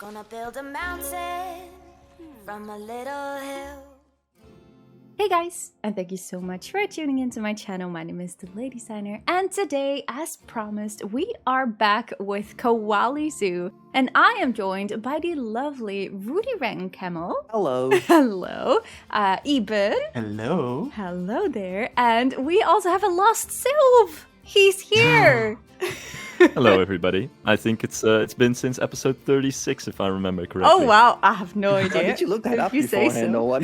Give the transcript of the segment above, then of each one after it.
Gonna build a mountain from a little hill. Hey guys, and thank you so much for tuning into my channel. My name is DeLadysigner, and today, as promised, we are back with Koali Zoo, and I am joined by the lovely Rudy Camel. Hello. Hello. Eben. Hello. Hello there. And we also have a lost Sylv. He's here. Hello, everybody. I think it's been since episode 36, if I remember correctly. Oh wow, I have no idea. Did you look that up you say beforehand? so. No one.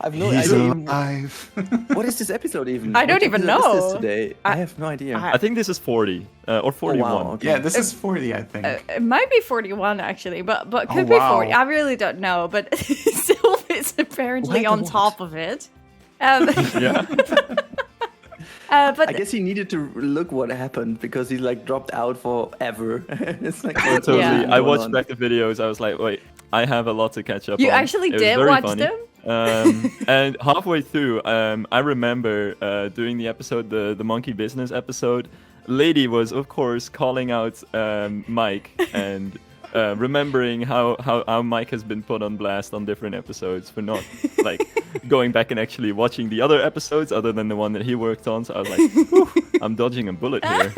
I've no He's idea. alive. What is this episode even? I don't What even episode know. Is this today? I have no idea. I think this is 40 or 41. Oh, wow, okay. Yeah, this is 40, I think. It might be 41 actually, but could Oh, be wow. 40. I really don't know, but Sylv is apparently on top of it. Yeah. But I guess he needed to look what happened because he like dropped out forever. It's like Oh, totally. Yeah. I watched back the videos. I was like, wait, I have a lot to catch up you on. actually It was did very watch funny. them? And halfway through, I remember doing the episode, the monkey business episode. Lady was, of course, calling out Mike and remembering how Mike has been put on blast on different episodes for not like going back and actually watching the other episodes other than the one that he worked on. So I was like, whew, I'm dodging a bullet here.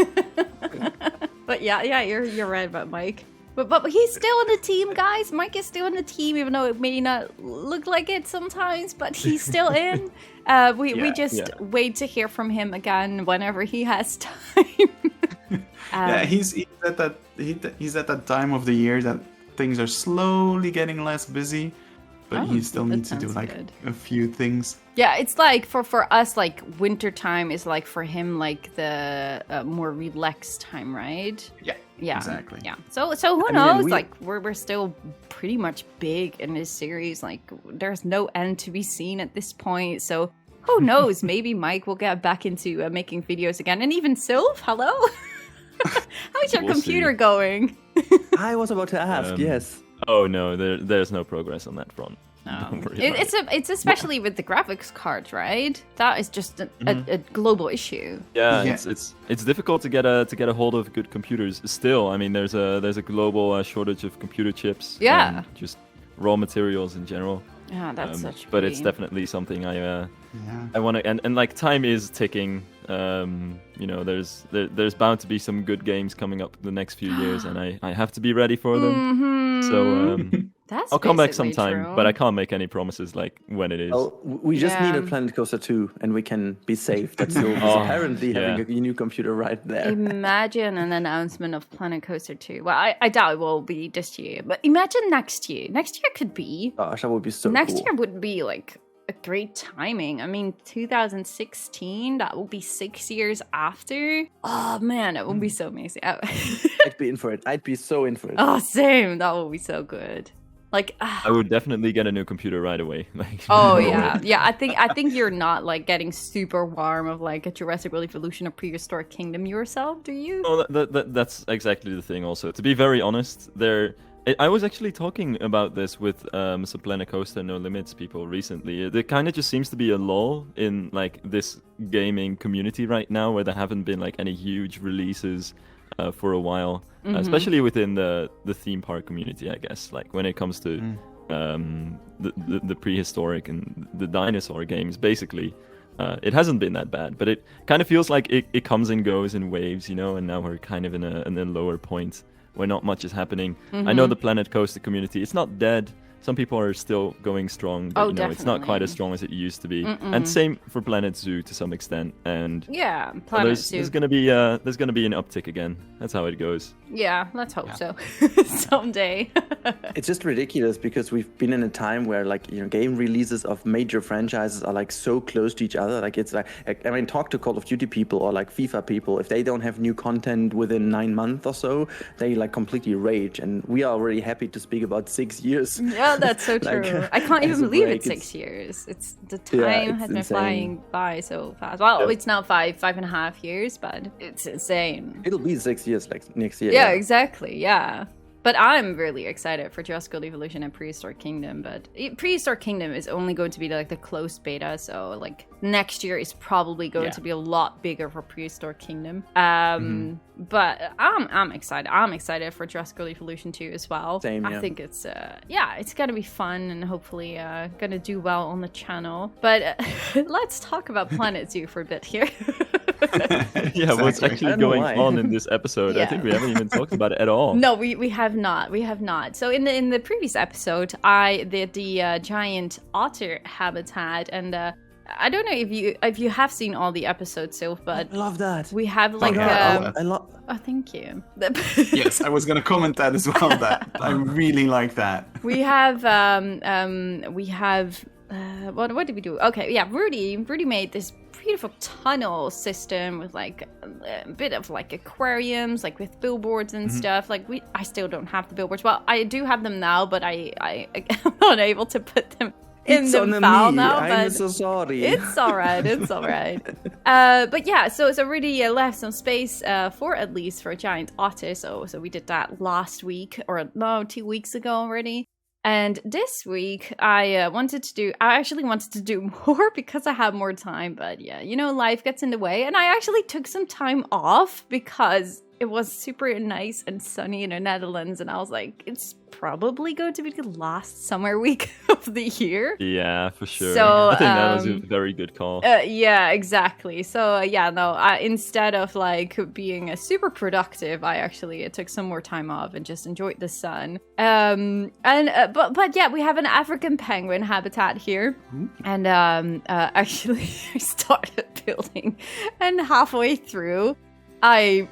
But yeah, you're right about Mike. But he's still on the team, guys. Mike is still on the team, even though it may not look like it sometimes. But he's still in. We just wait to hear from him again whenever he has time. Yeah, he's at that time of the year that things are slowly getting less busy, but he still that needs to do sounds like good. a few things. Yeah, it's like for us, like winter time is like for him like the more relaxed time, right? Yeah, exactly. Yeah. So who mean, knows? we- Like we're still pretty much big in this series. Like there's no end to be seen at this point. So who knows? Maybe Mike will get back into making videos again, and even Sylv. Hello. How's your We'll computer see. going? I was about to ask. Yes. Oh no, there's no progress on that front. No. Don't worry about It's especially with the graphics cards, right? That is just a global issue. Yeah, Yeah. it's difficult to get a hold of good computers. Still, I mean, there's a global shortage of computer chips. Yeah. And just raw materials in general. Yeah, that's such. But it's pretty- definitely something I Yeah. want to and like time is ticking. You know, there's bound to be some good games coming up the next few years, and I have to be ready for them. Mhm. So That's I'll come back basically sometime, true. but I can't make any promises like when it is. Well, we just Yeah. need a Planet Coaster 2, and we can be safe. That's still Oh, apparently yeah. having a new computer right there. Imagine an announcement of Planet Coaster 2. Well, I doubt it will be this year, but imagine next year. Next year could be. Gosh, that would be so Next cool. year would be like a great timing. I mean, 2016, that will be 6 years after. Oh man, it would be so amazing. I'd be in for it. I'd be so in for it. Oh, same. That would be so good. Like, I would definitely get a new computer right away. Like, oh yeah. I think you're not like getting super warm of like a Jurassic World Evolution or Prehistoric Kingdom yourself, do you? Oh, that's exactly the thing. Also, to be very honest, I was actually talking about this with some Planet Coaster No Limits people recently. There kind of just seems to be a lull in like this gaming community right now, where there haven't been like any huge releases for a while, especially within the theme park community. I guess like when it comes to the prehistoric and the dinosaur games, basically. It hasn't been that bad, but it kind of feels like it comes and goes in waves, you know, and now we're kind of in a lower point where not much is happening. I know the Planet Coaster community, it's not dead. Some people are still going strong, but Oh, you know, it's not quite definitely. as strong as it used to be. And same for Planet Zoo to some extent. And Yeah, well, Planet there's Zoo. gonna be an uptick again. That's how it goes. Yeah, let's hope so. Someday. It's just ridiculous because we've been in a time where like, you know, game releases of major franchises are like so close to each other. Like it's like, I mean, talk to Call of Duty people or like FIFA people. If they don't have new content within 9 months or so, they like completely rage. And we are already happy to speak about 6 years. Yeah, that's so Like, true. I can't as even a believe break, it's 6 years. It's the Yeah, time it's has been insane. flying by so fast. Well, Yeah. it's now 5.5 years, but it's insane. It'll be 6 years like next year. Yeah, exactly. Yeah. But I'm really excited for Jurassic World Evolution and Prehistoric Kingdom. But Prehistoric Kingdom is only going to be like the closed beta, so like next year is probably going to be a lot bigger for Prehistoric Kingdom. But I'm excited. I'm excited for Jurassic World Evolution 2 as well. Same, I think it's it's gonna be fun and hopefully gonna do well on the channel. But let's talk about Planet Zoo for a bit here. What's actually going on in this episode? I think we haven't even talked about it at all. No, we have not. We have not. So in the previous episode, I did the giant otter habitat, and I don't know if you have seen all the episodes, Sylph, but I love that. we have like I love. oh, thank you. Yes, I was gonna comment that as well. That I really like that. we have what did we do? Okay, yeah, Rudy made this beautiful tunnel system with like a bit of like aquariums, like with billboards and stuff. Like I still don't have the billboards. Well, I do have them now, but I'm not able to put them in the file now. I'm so sorry. It's all right. It's all right. But yeah, so Rudy left some space for at least for a giant otter. So we did that last week, or no, 2 weeks ago already. And this week, I actually wanted to do more because I had more time. But yeah, life gets in the way. And I actually took some time off because it was super nice and sunny in the Netherlands. And I was like, it's probably going to be the last summer week of the year. Yeah, for sure. So, I think that was a very good call. Yeah, exactly. So instead of like being super productive, I actually took some more time off and just enjoyed the sun. But yeah, we have an African penguin habitat here, and actually I started building, and halfway through, I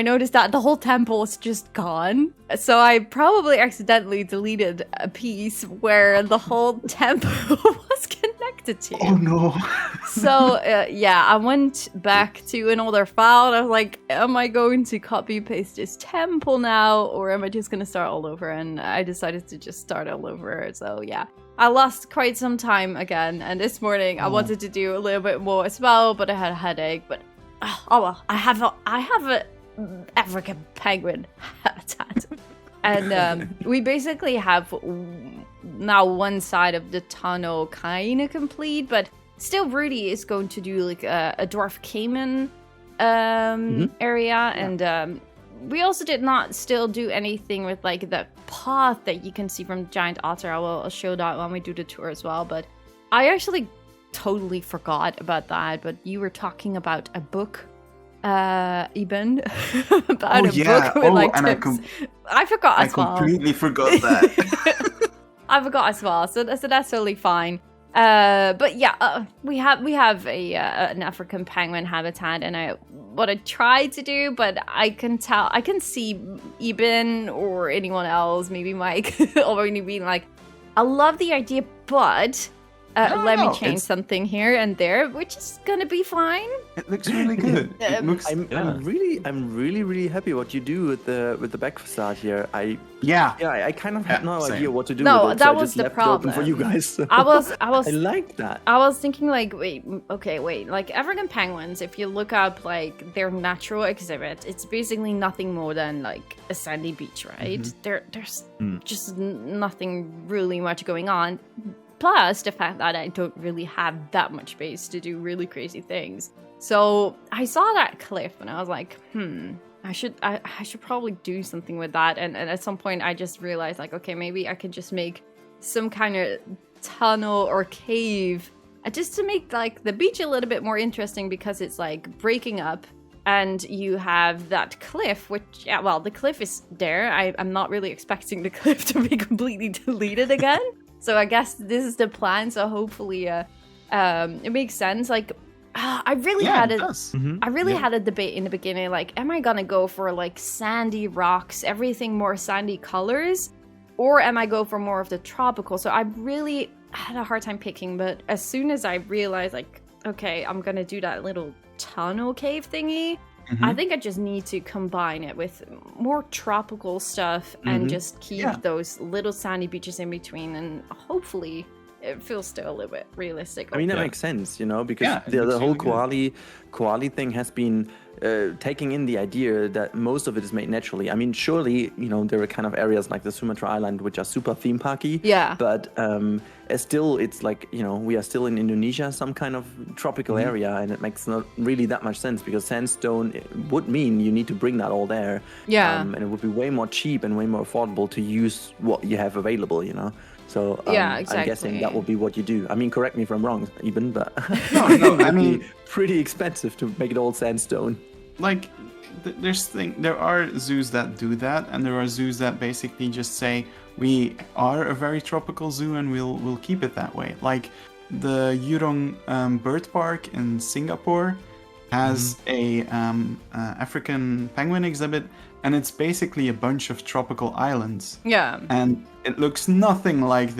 noticed that the whole temple was just gone. So I probably accidentally deleted a piece where the whole temple was connected to. Oh no. So I went back to an older file and I was like, am I going to copy paste this temple now, or am I just going to start all over? And I decided to just start all over. So yeah, I lost quite some time again. And this morning I wanted to do a little bit more as well, but I had a headache. But oh well, I have a African penguin habitat, and we basically have now one side of the tunnel kind of complete, but still Rudy is going to do like a dwarf caiman area, and we also did not still do anything with like the path that you can see from Giant Otter. I'll show that when we do the tour as well, but I actually totally forgot about that. But you were talking about a book, Eben, about a book with like tips. I forgot as well. I completely forgot that. I forgot as well, so that's totally fine. But yeah, we have an African penguin habitat, and what I tried to do, but I can see Eben or anyone else, maybe Mike, already being like, I love the idea, but let me change something here and there, which is gonna be fine. It looks really good. I'm really happy what you do with the back facade here. I kind of had no idea what to do with it. That so was I just the left problem it open for you guys. So. I was I like that. I was thinking like, wait, like African penguins, if you look up like their natural exhibit, it's basically nothing more than like a sandy beach, right? There's just nothing really much going on. Plus the fact that I don't really have that much space to do really crazy things. So I saw that cliff and I was like, I should probably do something with that. And at some point I just realized like, okay, maybe I could just make some kind of tunnel or cave just to make like the beach a little bit more interesting, because it's like breaking up and you have that cliff, which, the cliff is there. I'm not really expecting the cliff to be completely deleted again. So I guess this is the plan. So hopefully, it makes sense. Like, I really had a debate in the beginning. Like, am I gonna go for like sandy rocks, everything more sandy colors, or am I go for more of the tropical? So I really had a hard time picking. But as soon as I realized, like, okay, I'm gonna do that little tunnel cave thingy, I think I just need to combine it with more tropical stuff and just keep those little sandy beaches in between, and hopefully it feels still a little bit realistic. I mean, that makes sense, because the whole Koali thing has been taking in the idea that most of it is made naturally. I mean, surely, there are kind of areas like the Sumatra Island which are super theme parky. Yeah. But still, it's like, we are still in Indonesia, some kind of tropical area, and it makes not really that much sense because sandstone would mean you need to bring that all there. Yeah. And it would be way more cheap and way more affordable to use what you have available, So Yeah, exactly. I'm guessing that would be what you do. I mean, correct me if I'm wrong, even, but No, I mean, pretty expensive to make it all sandstone. like, there are zoos that do that, and there are zoos that basically just say we are a very tropical zoo and we'll keep it that way. Like the Jurong Bird Park in Singapore has a African penguin exhibit, and it's basically a bunch of tropical islands. Yeah. And it looks nothing like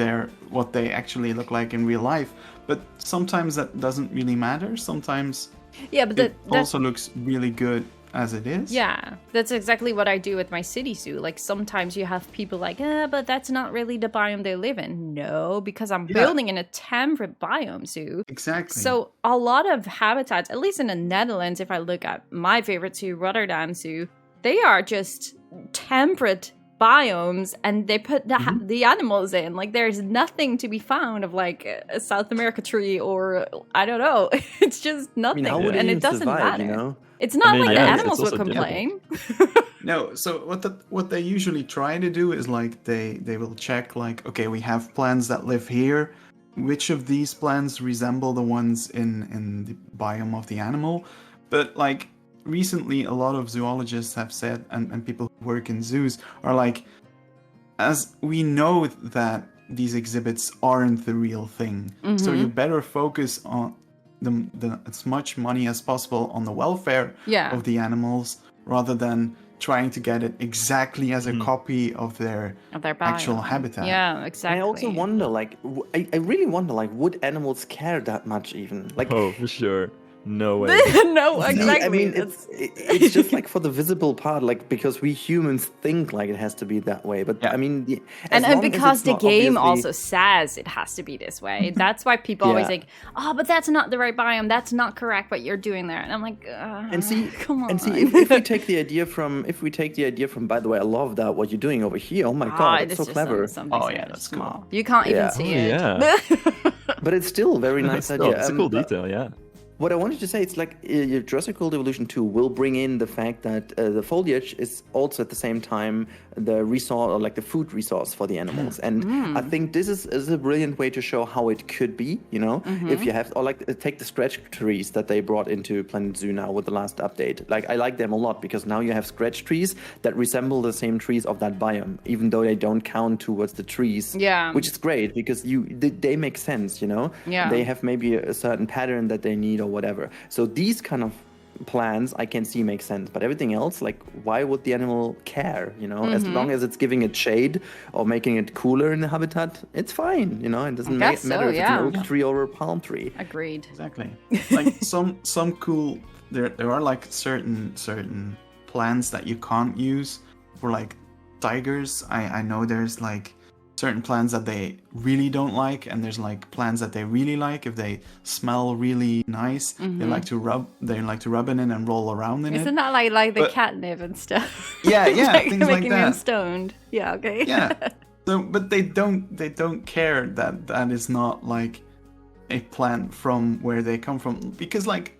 what they actually look like in real life. But sometimes that doesn't really matter. Sometimes Yeah, but it also looks really good as it is. Yeah, that's exactly what I do with my city zoo. Like sometimes you have people like, but that's not really the biome they live in. No, because I'm building in a temperate biome zoo. Exactly. So a lot of habitats, at least in the Netherlands, if I look at my favorite zoo, Rotterdam Zoo, they are just temperate biomes, and they put the animals in. Like there's nothing to be found of like a South America tree or I don't know. It's just nothing, how would and it it doesn't survive, matter. It's not like the it's animals will also complain. No, so what they usually try to do is like they will check like, okay, we have plants that live here. Which of these plants resemble the ones in the biome of the animal? But like recently, a lot of zoologists have said, and people who work in zoos are like, as we know that these exhibits aren't the real thing, so you better focus on as much money as possible on the welfare of the animals rather than trying to get it exactly as a copy of their actual habitat. Yeah, exactly. I also wonder, like, I really wonder, like, would animals care that much even? Like, Oh, for sure. No way. No, exactly. I mean, it's just like for the visible part, like because we humans think like it has to be that way. But I mean, and because the game also says it has to be this way. That's why people always think, oh, but that's not the right biome. That's not correct what you're doing there. And I'm like, come on. And see, if we take the idea from, by the way, I love that what you're doing over here. Oh my god, that's so clever. That's small. cool. You can't even see it. Yeah. But it's still a very nice idea. It's a cool detail, yeah. What I wanted to say, it's like Jurassic World Evolution 2 will bring in the fact that the foliage is also at the same time the resource, or like the food resource for the animals. And I think this is a brilliant way to show how it could be, if you have, or like take the scratch trees that they brought into Planet Zoo now with the last update. Like I like them a lot because now you have scratch trees that resemble the same trees of that biome, even though they don't count towards the trees. Yeah. Which is great because they make sense, Yeah. They have maybe a certain pattern that they need or whatever. So these kind of plans I can see make sense, but everything else, like, why would the animal care? As long as it's giving it shade or making it cooler in the habitat, it's fine. It doesn't matter if it's an oak tree or a palm tree. Agreed. Exactly. Like some cool. There are like certain plants that you can't use for like tigers. I know there's like certain plants that they really don't like, and there's like plants that they really like. If they smell really nice, they like to rub it in and roll around in it. Isn't that like the catnip and stuff? Yeah, like things like making them that. stoned. Yeah, okay. Yeah. So, but they don't care that is not like a plant from where they come from, because like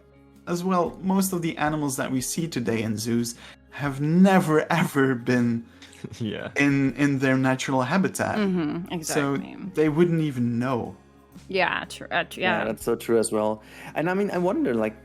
as well, most of the animals that we see today in zoos have never ever been in their natural habitat. Exactly. So they wouldn't even know. Yeah, true. Yeah, that's so true as well. And I mean, I wonder, like,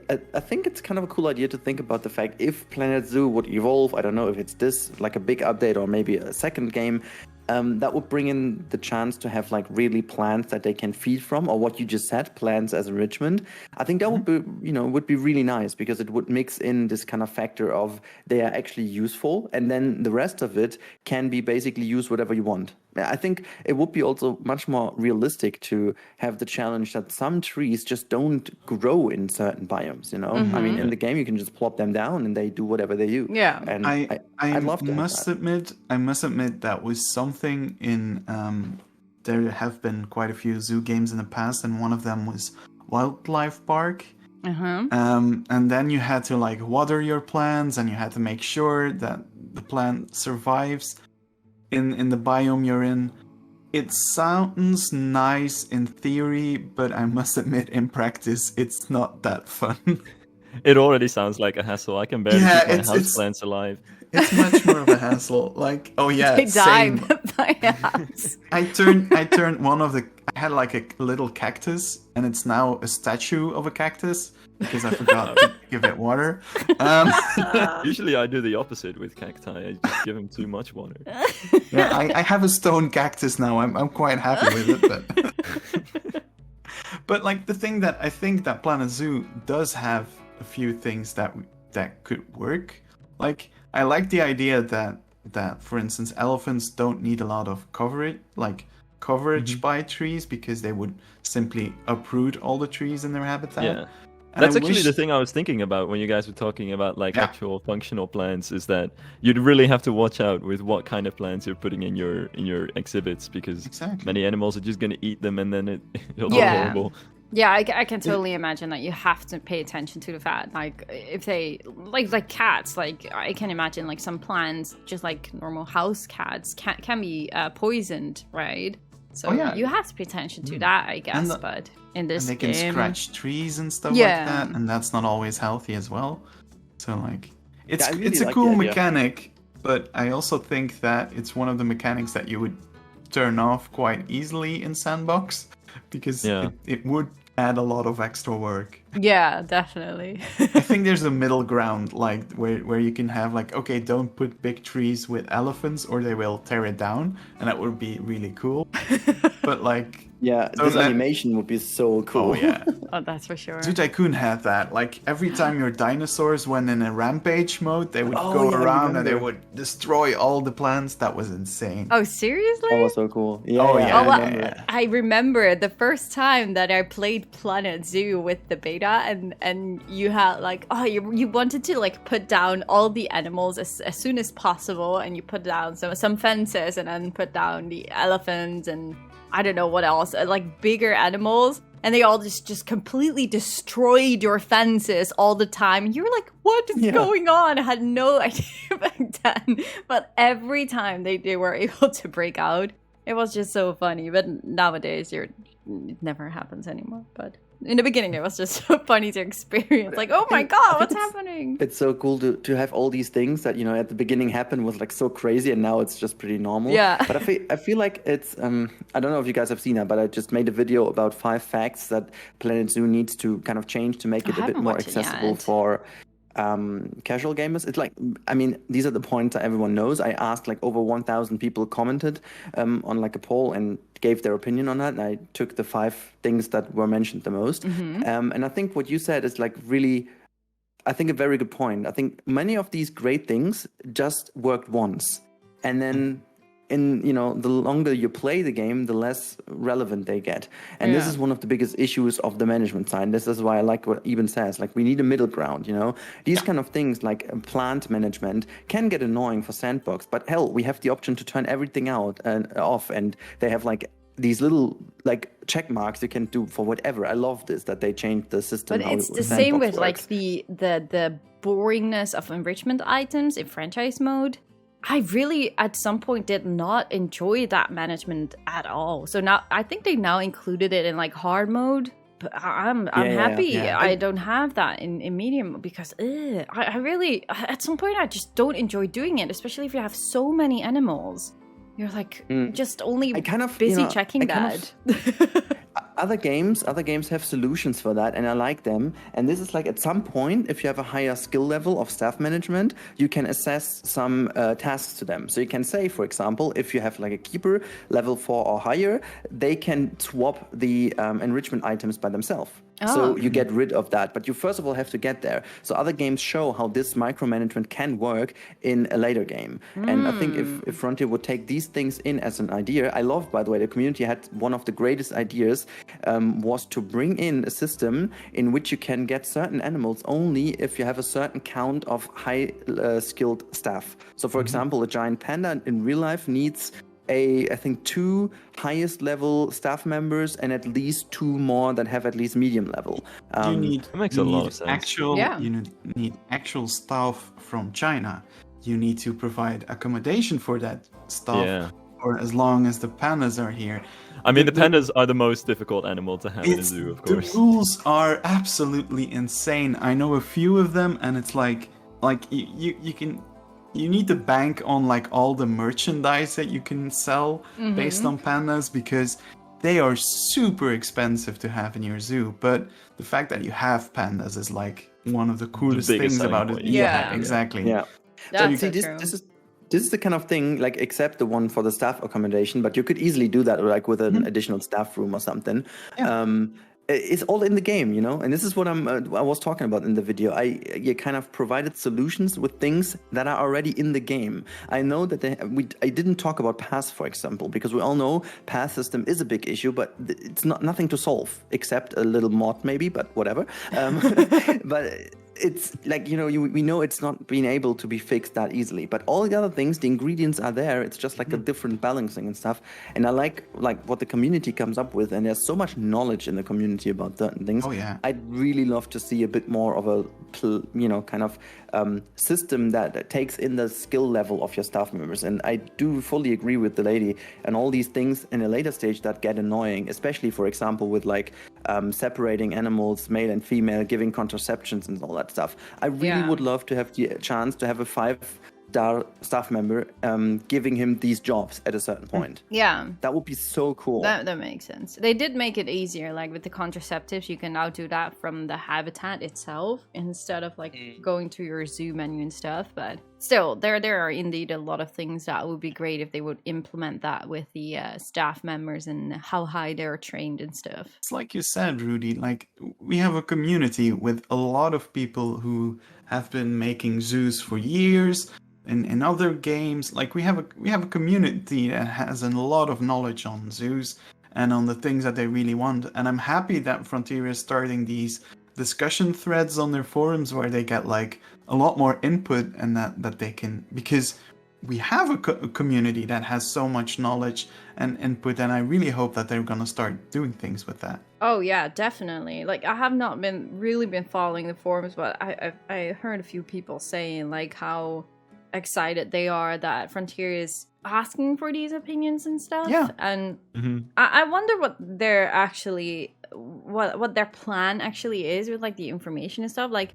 I think it's kind of a cool idea to think about the fact if Planet Zoo would evolve, I don't know if it's this, like a big update or maybe a second game, that would bring in the chance to have like really plants that they can feed from, or what you just said, plants as enrichment. I think that would be, would be really nice because it would mix in this kind of factor of they are actually useful, and then the rest of it can be basically use whatever you want. I think it would be also much more realistic to have the challenge that some trees just don't grow in certain biomes, I mean, in the game you can just plop them down and they do whatever they do. Yeah. And I love that. I must admit that was something in there have been quite a few zoo games in the past, and one of them was Wildlife Park. And then you had to like water your plants, and you had to make sure that the plant survives in the biome you're in. It sounds nice in theory, but I must admit, in practice, it's not that fun. It already sounds like a hassle. I can barely Yeah, keep my it's- houseplants alive. It's much more of a hassle. Like, oh yeah, They same. died by house. I turned one of the. I had like a little cactus, and it's now a statue of a cactus because I forgot to give it water. Usually I do the opposite with cacti. I just give them too much water. Yeah, I have a stone cactus now. I'm quite happy with it, but but like the thing that I think that Planet Zoo does have a few things that could work. Like I like the idea that for instance elephants don't need a lot of coverage by trees because they would simply uproot all the trees in their habitat. Yeah. And That's I actually wish- the thing I was thinking about when you guys were talking about like Yeah. actual functional plants, is that you'd really have to watch out with what kind of plants you're putting in your exhibits, because Exactly. many animals are just going to eat them and then it'll Yeah. be horrible. Yeah, I can totally imagine that you have to pay attention to the fact, like if they like cats, like I can imagine like some plants, just like normal house cats, can be poisoned, right? So Oh, yeah. you have to pay attention to that, I guess. the- But in And this they can game, scratch trees and stuff Yeah. like that, and that's not always healthy as well. So like, it's I really it's a like cool the idea. mechanic, but I also think that it's one of the mechanics that you would turn off quite easily in Sandbox, because Yeah. it would add a lot of extra work. yeah, definitely. I think there's a middle ground, like where you can have like, okay, don't put big trees with elephants or they will tear it down, and that would be really cool. But like, Yeah, So this that- animation would be so cool. oh yeah. Oh, that's for sure. Zoo Tycoon had that. Like every time your dinosaurs went in a rampage mode, they would Oh, go yeah, I around and they remember. would destroy all the plants. That was insane. Oh, seriously? That was so cool. Yeah, Oh, yeah. I Oh, well, remember. I remember the first time that I played Planet Zoo with the beta, and you had like, oh, you wanted to like put down all the animals as soon as possible, and you put down some fences, and then put down the elephants and I don't know what else, like bigger animals, and they all just completely destroyed your fences all the time. And you were like, what is Yeah. going on? I had no idea back then, but every time they were able to break out, it was just so funny. But nowadays, it never happens anymore. But in the beginning, it was just so funny to experience. Like, oh my god, what's happening? It's so cool to have all these things that, you know, at the beginning happened was like so crazy, and now it's just pretty normal. Yeah. But I feel like it's I don't know if you guys have seen that, but I just made a video about 5 facts that Planet Zoo needs to kind of change to make I it a bit haven't more watched it accessible yet. for casual gamers. It's like, I mean, these are the points that everyone knows. I asked like over 1,000 people commented on like a poll and gave their opinion on that, and I took the 5 things that were mentioned the most. And I think what you said is like really, I think, a very good point. I think many of these great things just worked once, and then in, you know, the longer you play the game, the less relevant they get. And this Yeah. is one of the biggest issues of the management side. This is why I like what Eben says. Like, we need a middle ground, you know? These kind of things like plant management can get annoying for Sandbox, but hell, we have the option to turn everything out and off, and they have like these little like check marks you can do for whatever. I love this, that they changed the system. But how it's the Sandbox same with like works. the boringness of enrichment items in franchise mode. I really at some point did not enjoy that management at all. So now I think they now included it in like hard mode. But I'm Yeah, happy yeah. I don't have that in medium, because I really at some point I just don't enjoy doing it, especially if you have so many animals. You're like just only I kind of, busy you know, checking I kind that. Other games have solutions for that, and I like them. And this is like, at some point, if you have a higher skill level of staff management, you can assess some tasks to them. So you can say, for example, if you have like a keeper level 4 or higher, they can swap the enrichment items by themselves. So you get rid of that, but you first of all have to get there. So other games show how this micromanagement can work in a later game. And I think if Frontier would take these things in as an idea, I love, by the way, the community had one of the greatest ideas, was to bring in a system in which you can get certain animals only if you have a certain count of high skilled staff. So for example, a giant panda in real life needs I think 2 highest level staff members and at least 2 more that have at least medium level. You need That makes you a lot need of sense. Actual, Yeah. You need actual staff from China. You need to provide accommodation for that staff Yeah. for as long as the pandas are here. I mean, the pandas are the most difficult animal to have in a It's, zoo, of the course. rules are absolutely insane. I know a few of them, and it's like you need to bank on like all the merchandise that you can sell based on pandas, because they are super expensive to have in your zoo. But the fact that you have pandas is like one of the coolest biggest things selling about it. point. Yeah. Exactly. Yeah. That's See, so true. this is the kind of thing, like, except the one for the staff accommodation, but you could easily do that, like, with an additional staff room or something. Yeah. It's all in the game, you know, and this is what I was talking about in the video. You kind of provided solutions with things that are already in the game. I know that I didn't talk about paths, for example, because we all know path system is a big issue, but it's nothing to solve except a little mod maybe, but whatever. But it's like, you know, we know it's not being able to be fixed that easily, but all the other things, the ingredients are there. It's just like a different balancing and stuff. And I like what the community comes up with, and there's so much knowledge in the community about certain things. Oh, yeah. I'd really love to see a bit more of a kind of system that takes in the skill level of your staff members. And I do fully agree with the lady, and all these things in a later stage that get annoying, especially, for example, with like separating animals, male and female, giving contraceptions and all that stuff. I really would love to have the chance to have a 5-star staff member giving him these jobs at a certain point. Yeah. That would be so cool. That makes sense. They did make it easier, like with the contraceptives, you can now do that from the habitat itself instead of like going to your zoo menu and stuff. But still, there are indeed a lot of things that would be great if they would implement that with the staff members and how high they're trained and stuff. It's like you said, Rudy, like we have a community with a lot of people who have been making zoos for years. In other games, like we have a community that has a lot of knowledge on zoos and on the things that they really want. And I'm happy that Frontier is starting these discussion threads on their forums where they get like a lot more input, and that they can, because we have a community that has so much knowledge and input, and I really hope that they're gonna start doing things with that. Oh yeah, definitely. Like I have not been following the forums, but I heard a few people saying like how excited they are that Frontier is asking for these opinions and stuff. Yeah. And I wonder what they're actually what their plan actually is with like the information and stuff. Like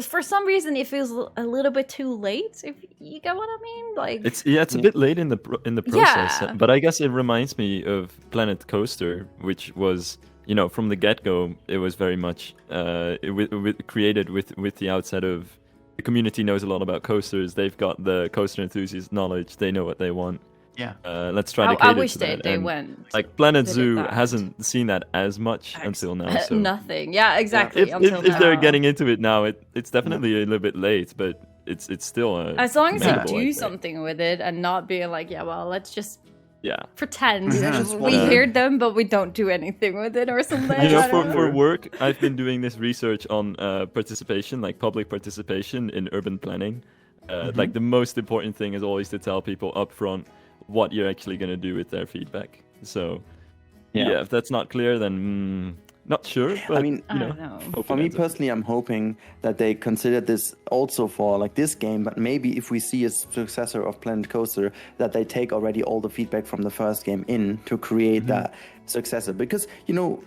for some reason it feels a little bit too late, if you get what I mean. Like It's a bit late in the process, Yeah. but I guess it reminds me of Planet Coaster, which was, you know, from the get-go, it was very much created with the outset of the community knows a lot about coasters. They've got the coaster enthusiast knowledge. They know what they want. Yeah. Let's try to I cater wish to they that. And, went. like Planet they did Zoo that. hasn't seen that as much until now. So Nothing. Yeah, exactly. if until they're now. getting into it now, it's definitely a little bit late, but it's still As long as they commendable, do I'd say. something with it and not be like, yeah, well, let's just Yeah. pretend Just we wanna- heard them, but we don't do anything with it or something. You know, I don't know. for work, I've been doing this research on participation, like public participation in urban planning. Like the most important thing is always to tell people up front what you're actually going to do with their feedback. So, yeah, if that's not clear, then not sure. But, I mean, I don't know. hope for it me ends up- personally, I'm hoping that they consider this also for like this game, but maybe if we see a successor of Planet Coaster, that they take already all the feedback from the first game in to create that successor. Because, you know,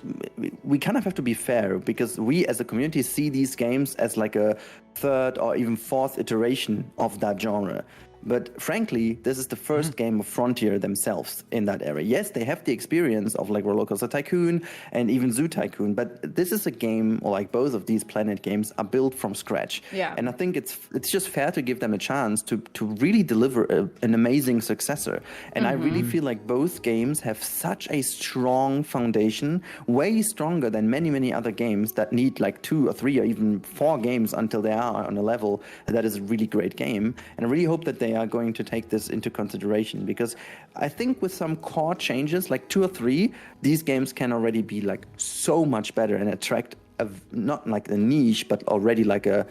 we kind of have to be fair, because we as a community see these games as like a 3rd or even 4th iteration of that genre. But frankly, this is the first game of Frontier themselves in that area. Yes, they have the experience of like Roller Coaster Tycoon and even Zoo Tycoon, but this is a game, or like both of these Planet games, are built from scratch. Yeah. And I think it's just fair to give them a chance to really deliver an amazing successor. And I really feel like both games have such a strong foundation, way stronger than many other games that need like 2 or 3 or even 4 games until they are on a level that is a really great game. And I really hope that they are going to take this into consideration, because I think with some core changes, like 2 or 3, these games can already be like so much better and attract not like a niche, but already like a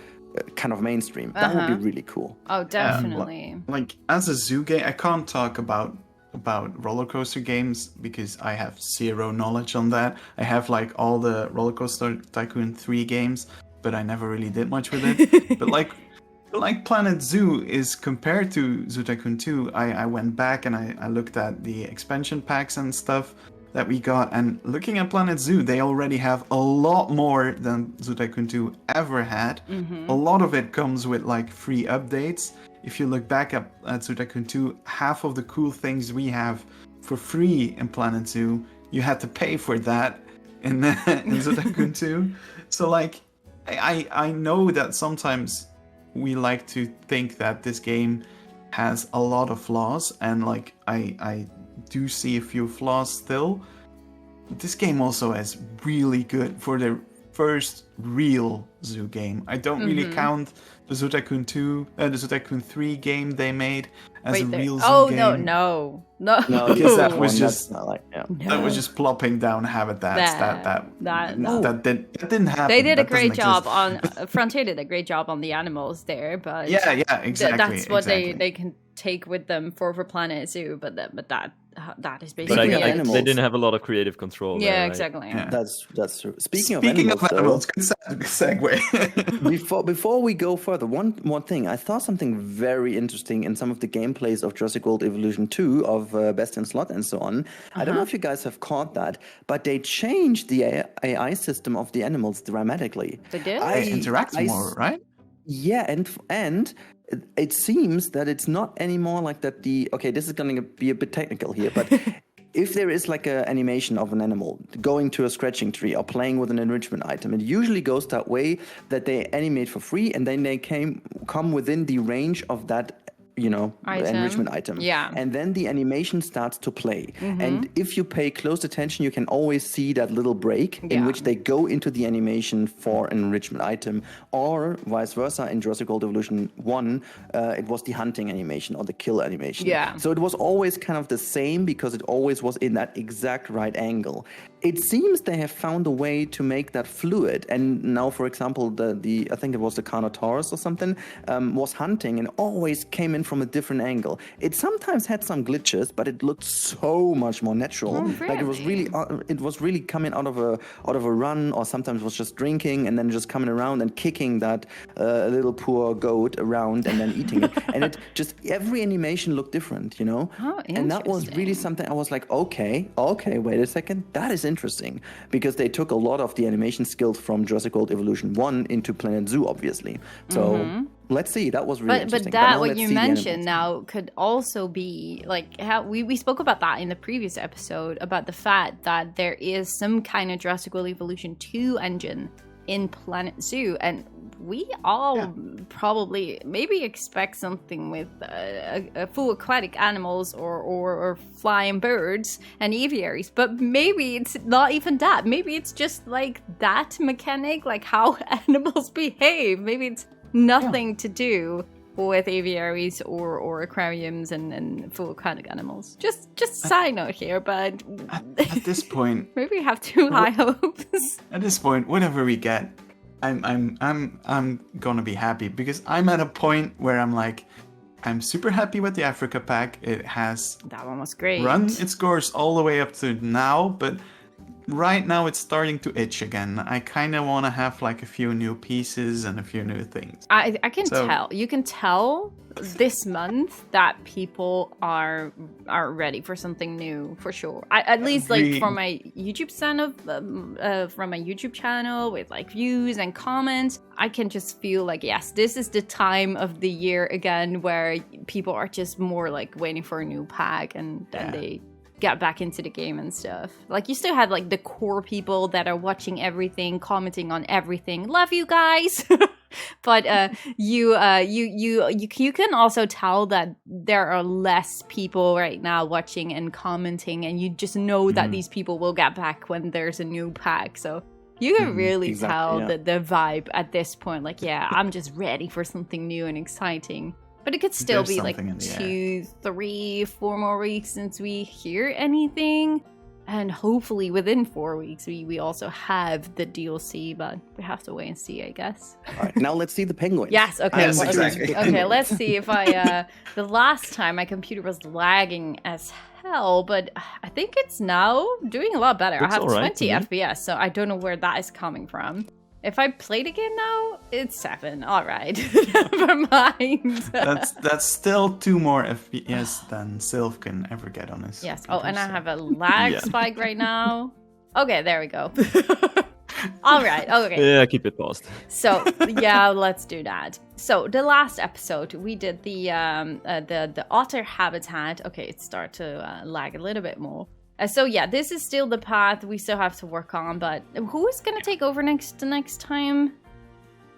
kind of mainstream. That would be really cool. Oh, definitely. Like as a zoo game, I can't talk about about roller coaster games because I have zero knowledge on that. I have like all the Roller Coaster Tycoon 3 games, but I never really did much with it. But like Planet Zoo is compared to Zoo Tycoon 2, I went back and I looked at the expansion packs and stuff that we got, and looking at Planet Zoo, they already have a lot more than Zoo Tycoon 2 ever had. A lot of it comes with like free updates. If you look back at Zoo Tycoon 2, half of the cool things we have for free in Planet Zoo, you had to pay for that in Zoo Tycoon 2. So like, I know that sometimes we like to think that this game has a lot of flaws, and like I do see a few flaws still. This game also is really good for the first real zoo game. I don't really count the Zoo Tycoon 2, the Zoo Tycoon 3 game they made as a real zoo game. No, because that was just that was just plopping down habitats. That didn't happen. They did a That great doesn't job exist. on Frontier did a great job on the animals there, but yeah, exactly. That's what exactly. they can take with them for Planet Zoo, but that is But basically it. animals. they didn't have a lot of creative control. Yeah, there, right? exactly. Yeah. That's true. Speaking of Speaking animals, good segue. before we go further, one more thing. I thought something very interesting in some of the gameplays of Jurassic World Evolution 2 of Best in Slot and so on. I don't know if you guys have caught that, but they changed the AI system of the animals dramatically. They did? They interact more, right? Yeah, and it seems that it's not anymore like that. This is going to be a bit technical here, but if there is like an animation of an animal going to a scratching tree or playing with an enrichment item, it usually goes that way that they animate for free and then they come within the range of that enrichment item. Yeah. And then the animation starts to play. And if you pay close attention, you can always see that little break in which they go into the animation for an enrichment item, or vice versa. In Jurassic World Evolution 1, it was the hunting animation or the kill animation. Yeah. So it was always kind of the same because it always was in that exact right angle. It seems they have found a way to make that fluid. And now, for example, the I think it was the Carnotaurus or something, was hunting and always came in from a different angle. It sometimes had some glitches, but it looked so much more natural. Oh, really? Like it was really coming out of a run, or sometimes was just drinking and then just coming around and kicking that little poor goat around and then eating it. And it just every animation looked different, you know. Oh, and that was really something I was like, okay, wait a second, that is interesting, because they took a lot of the animation skills from Jurassic World Evolution 1 into Planet Zoo, obviously. So let's see. That was really interesting. But that, now what let's you see the mentioned animals. now, could also be like how we spoke about that in the previous episode about the fact that there is some kind of Jurassic World Evolution 2 engine in Planet Zoo, and we all probably maybe expect something with a full aquatic animals or flying birds and aviaries, but maybe it's not even that. Maybe it's just like that mechanic, like how animals behave. Maybe it's nothing to do with aviaries or aquariums and full aquatic animals. Just side note here, but At this point, maybe we have too high hopes. At this point, whatever we get, I'm gonna be happy, because I'm at a point where I'm like, I'm super happy with the Africa pack. It has That one was great. run its course all the way up to now, but right now it's starting to itch again. I kind of want to have like a few new pieces and a few new things. I can So- tell. You can tell this month that people are ready for something new, for sure. At least like Agree. from my YouTube channel with like views and comments, I can just feel like, yes, this is the time of the year again where people are just more like waiting for a new pack and then they get back into the game and stuff. Like, you still have like the core people that are watching everything, commenting on everything. Love you guys. But you can also tell that there are less people right now watching and commenting, and you just know that these people will get back when there's a new pack. So you can really tell the vibe at this point. Like, yeah, I'm just ready for something new and exciting. But it could still There's be like something in the 2, 3, 4 more weeks since we hear anything. And hopefully within 4 weeks, we also have the DLC, but we have to wait and see, I guess. All right, now let's see the penguins. Yes, okay. Yes, exactly. Okay, let's see if the last time my computer was lagging as hell, but I think it's now doing a lot better. Looks I have alright 20 to me. FPS, so I don't know where that is coming from. If I played again now, it's 7. All right, never mind. That's still 2 more FPS than Sylph can ever get on his. Yes. computer, Oh, and I so- have a lag Yeah. spike right now. Okay, there we go. All right. Okay. Yeah, keep it paused. So yeah, let's do that. So the last episode we did the otter habitat. Okay, it started to lag a little bit more. So yeah, this is still the path we still have to work on. But who is gonna take over next time?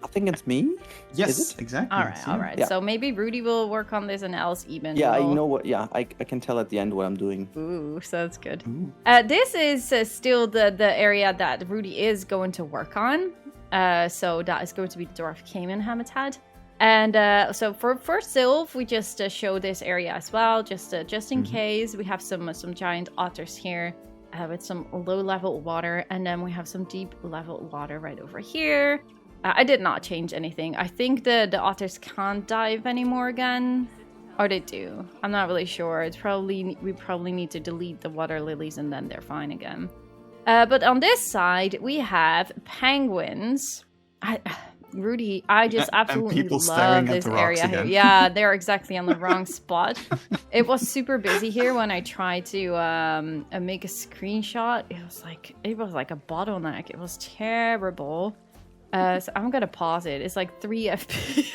I think it's me. Yes, Is it? exactly. All right, it's all you. right. Yeah. So maybe Rudy will work on this, and else even. Yeah, I will. know what. Yeah, I can tell at the end what I'm doing. Ooh, sounds good. Ooh. This is still the area that Rudy is going to work on. So that is going to be the Dwarf Cayman habitat. And so for Sylph, we just show this area as well, just in case. We have some giant otters here with some low-level water, and then we have some deep-level water right over here. I did not change anything. I think the otters can't dive anymore again. Or they do. I'm not really sure. We probably need to delete the water lilies and then they're fine again. But on this side, we have penguins. Rudy, I just And absolutely people love staring at this the rocks area here. again. Yeah, they're exactly on the wrong spot. It was super busy here when I tried to make a screenshot. It was like a bottleneck. It was terrible. So I'm gonna pause it. It's like 3 FPS.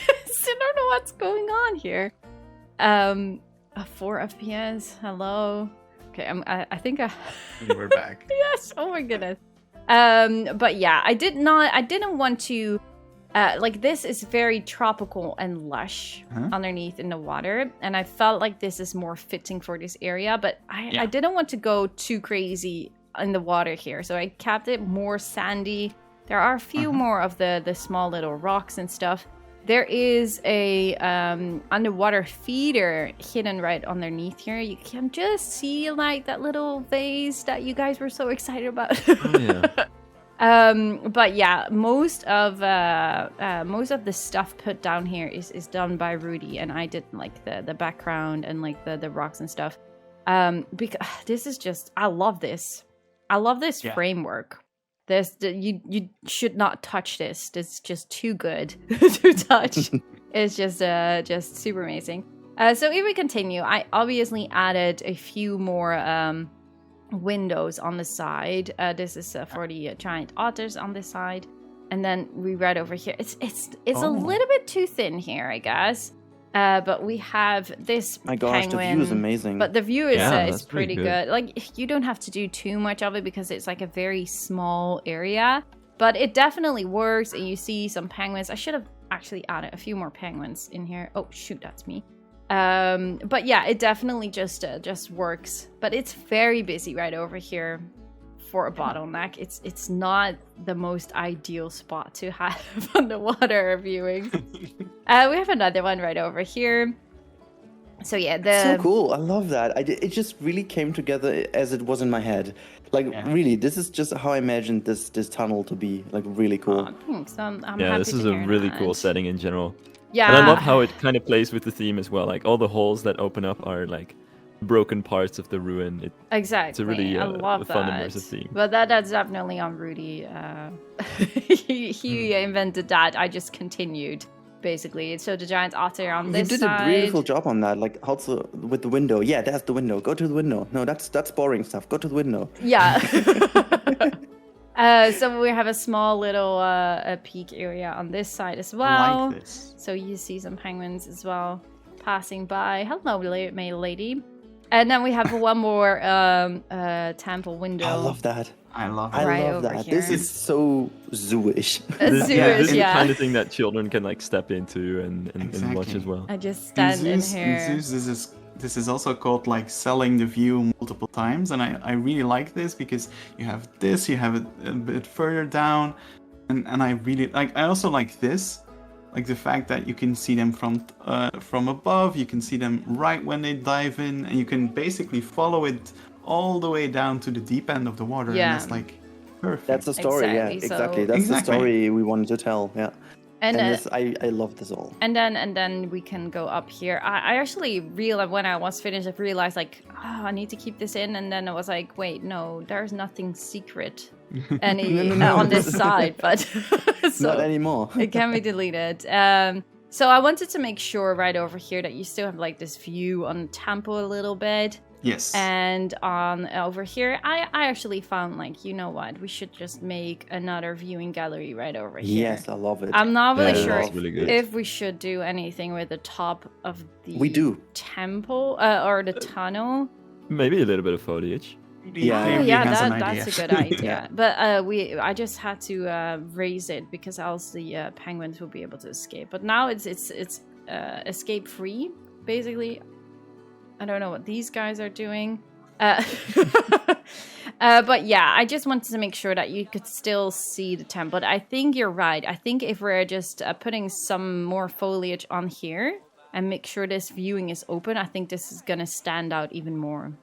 I don't know what's going on here. 4 FPS. Hello. Okay, I think We're back. yes. Oh my goodness. But yeah, I didn't want to. Like this is very tropical and lush underneath in the water, and I felt like this is more fitting for this area. But I didn't want to go too crazy in the water here, so I kept it more sandy. There are a few more of the small little rocks and stuff. There is a underwater feeder hidden right underneath here. You can just see like that little vase that you guys were so excited about. Oh, yeah. But yeah, most of the stuff put down here is done by Rudy, and I did like the background and like the rocks and stuff. Because this is just, I love this. I love this framework. You should not touch this. It's just too good to touch. It's just super amazing. So if we continue, I obviously added a few more windows on the side. This is for the giant otters on this side, and then we read over here. It's a little bit too thin here, I guess. But we have this My gosh, penguin. the view is amazing. But the view is that's pretty pretty good. Like you don't have to do too much of it because it's like a very small area. But it definitely works, and you see some penguins. I should have actually added a few more penguins in here. Oh shoot, that's me. But yeah, it definitely just works. But it's very busy right over here for a bottleneck. It's not the most ideal spot to have underwater viewing. We have another one right over here. So yeah, so cool. I love that. It just really came together as it was in my head. Like really, this is just how I imagined this tunnel to be. Like really cool. Thanks. I'm Yeah, happy this to is a hear really that. cool setting in general. Yeah, And I love how it kind of plays with the theme as well. Like all the holes that open up are like broken parts of the ruin. exactly. It's a really I love a fun that. immersive theme. But that's definitely on Rudy. He invented that. I just continued basically. So the giant otter on You this did side. a beautiful job on that. Like also with the window. Yeah, that's the window. Go to the window. No, that's boring stuff. Go to the window. Yeah. So we have a small little peak area on this side as well. Like this. So you see some penguins as well passing by. Hello, my lady. And then we have one more temple window. I love that. I love I it. Right love over that. This here. is so zoo-ish. It's This is the yeah. kind of thing that children can like step into and watch Exactly. as well. I just In stand in Zeus, here. this is also called like selling the view multiple times, and I really like this because you have this, you have it a bit further down, and I really like. I also like this, like the fact that you can see them from above, you can see them right when they dive in, and you can basically follow it all the way down to the deep end of the water, Yeah. and that's like perfect. That's the story. Exactly, Yeah, so- exactly. That's Exactly. the story we wanted to tell. Yeah. And And this, I love this all. and then we can go up here. I actually realized when I was finished, I realized like, oh, I need to keep this in, and then I was like, wait, no, there's nothing secret on this side, but so Not anymore. it can be deleted. So I wanted to make sure right over here that you still have like this view on the temple a little bit. Yes. And on over here, I actually found like, you know what, we should just make another viewing gallery right over here. Yes, I love it. I'm not really Yeah, sure that's really good. if we should do anything with the top of the We do. temple or the tunnel. Maybe a little bit of foliage. Yeah. Oh, Clearly yeah, has an that's a idea. good idea. But I just had to raise it because else the penguins will be able to escape. But now it's escape free, basically. I don't know what these guys are doing. But yeah, I just wanted to make sure that you could still see the temple. But I think you're right. I think if we're just putting some more foliage on here and make sure this viewing is open, I think this is going to stand out even more.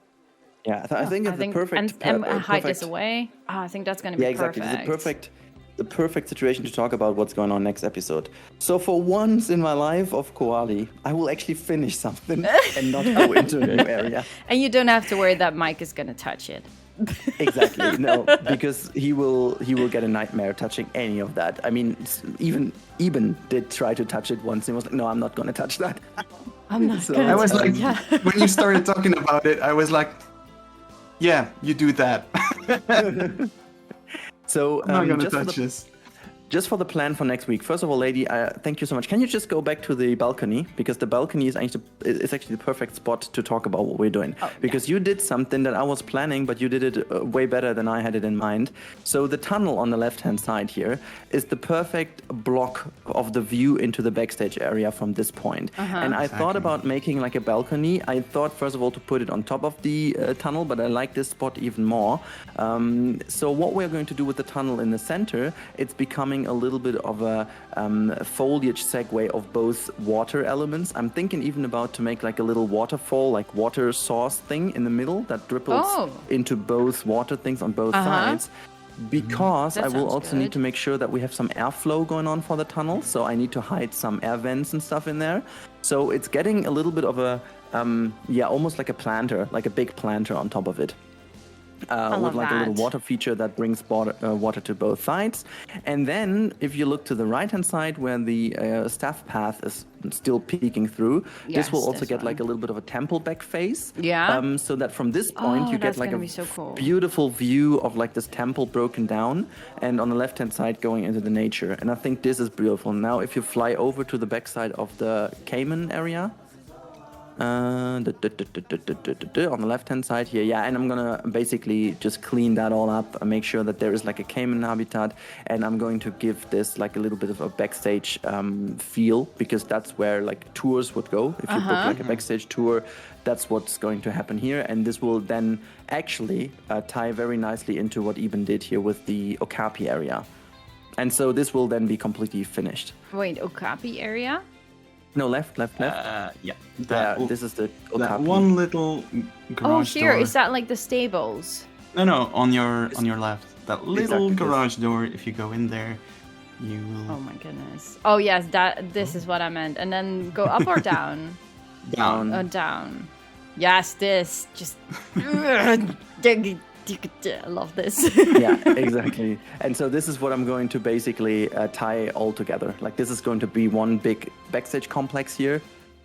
Yeah, I think it's the perfect. And hide this perfect- away. I think that's going to be Yeah, exactly. perfect. The perfect situation to talk about what's going on next episode. So for once in my life of Koali, I will actually finish something and not go into a new area. And you don't have to worry that Mike is going to touch it. Exactly. No, because he will get a nightmare touching any of that. I mean, even did try to touch it once. He was like, "No, I'm not going to touch that." I'm not So- gonna I was touch like, it. Yeah. when you started talking about it, I was like, yeah, you do that. So I'm not gonna just for touch the- this. Just for the plan for next week. First of all, lady, thank you so much. Can you just go back to the balcony? Because the balcony is actually the perfect spot to talk about what we're doing. Because you did something that I was planning, but you did it way better than I had it in mind. So the tunnel on the left-hand side here is the perfect block of the view into the backstage area from this point. And I thought about making like a balcony. I thought, first of all, to put it on top of the tunnel, but I like this spot even more. So what we're going to do with the tunnel in the center, it's becoming a little bit of a foliage segue of both water elements. I'm thinking even about to make like a little waterfall, like water source thing in the middle that dripples into both water things on both sides. Because That I will sounds also good. need to make sure that we have some airflow going on for the tunnel. So I need to hide some air vents and stuff in there. So it's getting a little bit of a, almost like a planter, like a big planter on top of it. With love like a little that. water feature that brings water to both sides. And then if you look to the right-hand side where the staff path is still peeking through, this will Yes, also this get like a one. little bit of a temple back face. Yeah. So that from this point you that's get like gonna a be so cool. beautiful view of like this temple broken down and on the left-hand side going into the nature. And I think this is beautiful. Now if you fly over to the backside of the Cayman area, on the left-hand side here, and I'm gonna basically just clean that all up and make sure that there is like a caiman habitat, and I'm going to give this like a little bit of a backstage feel, because that's where like tours would go. If you book like a backstage tour, that's what's going to happen here, and this will then actually tie very nicely into what Eben did here with the Okapi area, and so this will then be completely finished. Wait, Okapi area? No, left. Yeah. This is the That Okapi. one little garage Oh, here door. is that like the stables? No, on your left. That little Exactly this. garage door. If you go in there, you will Oh my goodness. Oh yes, this is what I meant. And then go up or down? down. Down. Yes, this just. I love this. Yeah, exactly. And so this is what I'm going to basically tie all together. Like this is going to be one big backstage complex here,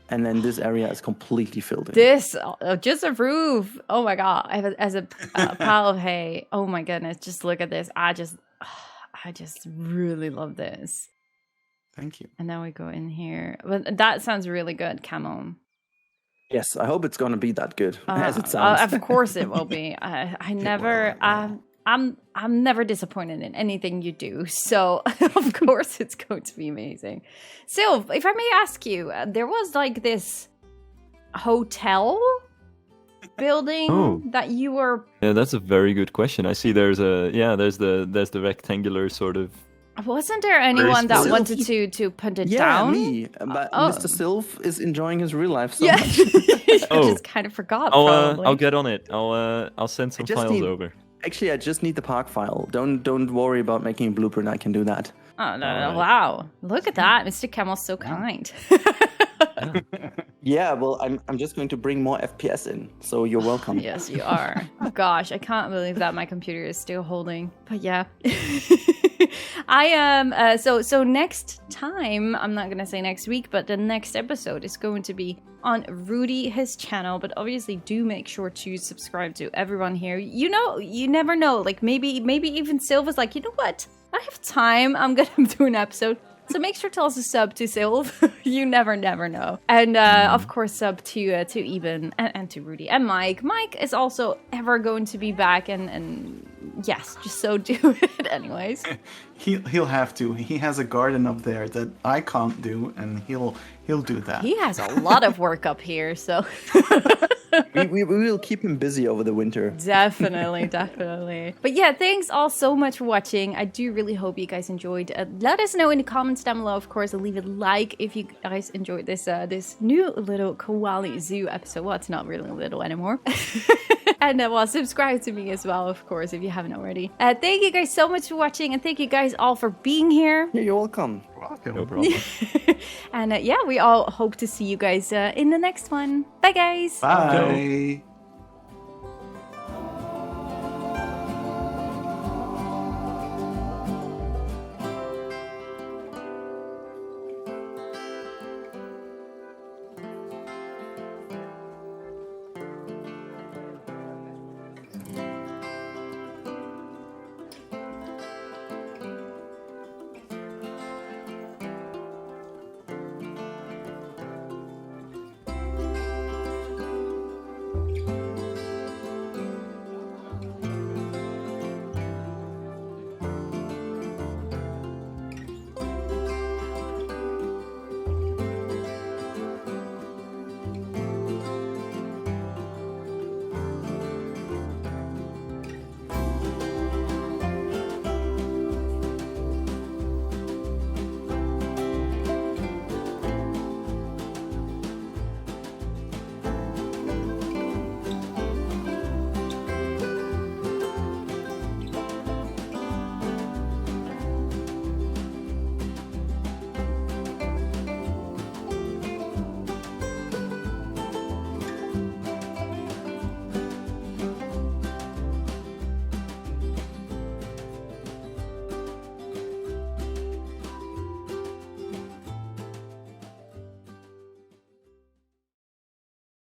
and then this area is completely filled in. This just a roof. Oh my god! As a pile of hay. Oh my goodness! Just look at this. I just really love this. Thank you. And now we go in here. But that sounds really good, Camo. Yes, I hope it's going to be that good as it sounds. Of course it will be. I never. I'm never disappointed in anything you do. So of course it's going to be amazing. So if I may ask you, there was like this hotel building that you were. Yeah, that's a very good question. I see there's the rectangular sort of Wasn't there anyone that Sylph. wanted to put it Yeah, down? me. But Oh. Mr. Sylph is enjoying his real life so Yeah, much. I Oh. just kind of forgot. Probably. I'll get on it. I'll send some just files need- over. Actually, I just need the park file. Don't worry about making a blueprint. I can do that. Oh no! Alright. Wow, look at that, Mr. Camel's so kind. Yeah, well, I'm just going to bring more FPS in, so you're welcome. Yes, you are. Gosh, I can't believe that my computer is still holding. But yeah, I am. So next time, I'm not gonna say next week, but the next episode is going to be on Rudy, his channel. But obviously, do make sure to subscribe to everyone here. You know, you never know. Like maybe even Sylva's like, you know what? I have time. I'm gonna do an episode. So make sure to also sub to Sylv. You never know. And of course sub to Eben and to Rudy and Mike. Mike is also ever going to be back and yes, just so do it anyways. He'll have to. He has a garden up there that I can't do, and he'll do that. He has a lot of work up here, so we will keep him busy over the winter. definitely. But yeah, thanks all so much for watching. I do really hope you guys enjoyed. Let us know in the comments down below, of course, and leave a like if you guys enjoyed this this new little Koali Zoo episode. Well, it's not really little anymore. And well, subscribe to me as well, of course, if you haven't already. Thank you guys so much for watching, and thank you guys all for being here. Yeah, you're welcome. Welcome. No problem. And yeah, we all hope to see you guys in the next one. Bye, guys. Bye.